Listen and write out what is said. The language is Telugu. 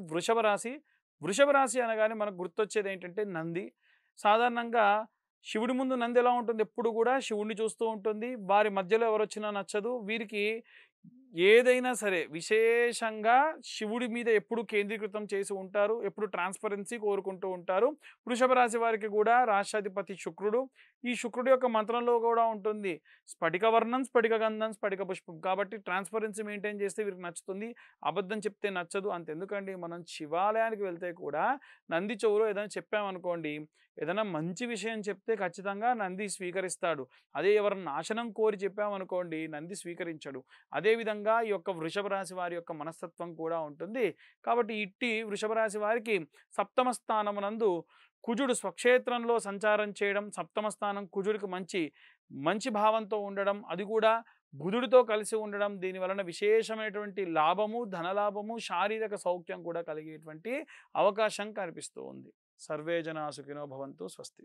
వృషభ రాశి. వృషభ రాశి అనగానే మనకు గుర్తొచ్చేదేంటంటే నంది. సాధారణంగా శివుడి ముందు నంది ఎలా ఉంటుంది? ఎప్పుడు గూడా శివుడిని చూస్తూ ఉంటుంది. వారి మధ్యలో ఎవరొచ్చినా నచ్చదు. వీరికి ఏదైనా సరే విశేషంగా శివుడి మీద ఎప్పుడు కేంద్రీకృతం చేసి ఉంటారు. ఎప్పుడు ట్రాన్స్‌పరెన్సీ కోరుకుంటూ ఉంటారు. వృషభ రాశి వారికి గూడా రాష్ట్రాధిపతి శుక్రుడు. ఈ శుక్రుడి యొక్క మంత్రంలో గూడా ఉంటుంది. స్ఫటిక వర్ణం, స్ఫటిక గంధం, స్ఫటిక పుష్పం. కాబట్టి ట్రాన్స్‌పరెన్సీ మెయింటైన్ చేస్తే వీరికి నచ్చుతుంది. అబద్ధం చెప్తే నచ్చదు. అంతెందుకండి మనం శివాలయానికి వెళ్తే కూడా నంది చెవులో ఏదైనా చెప్పామనుకోండి, ఏదైనా మంచి విషయం చెప్తే ఖచ్చితంగా నంది స్వీకరిస్తాడు. అదే ఎవరైనా నాశనం కోరి చెప్పామనుకోండి నంది స్వీకరించడు. అదేవిధంగా ఈ యొక్క వృషభ రాశి వారి యొక్క మనస్తత్వం కూడా ఉంటుంది. కాబట్టి ఇట్టి వృషభ రాశి వారికి సప్తమ స్థానమునందు కుజుడు స్వక్షేత్రంలో సంచారం చేయడం, సప్తమ స్థానం కుజుడికి మంచి భావంతో ఉండడం, అది కూడా బుధుడితో కలిసి ఉండడం, దీని వలన విశేషమైనటువంటి లాభము, ధనలాభము, శారీరక సౌఖ్యం కూడా కలిగేటువంటి అవకాశం కనిపిస్తూ ఉంది. సర్వే జనా సుఖినో భవంతు. స్వస్తి.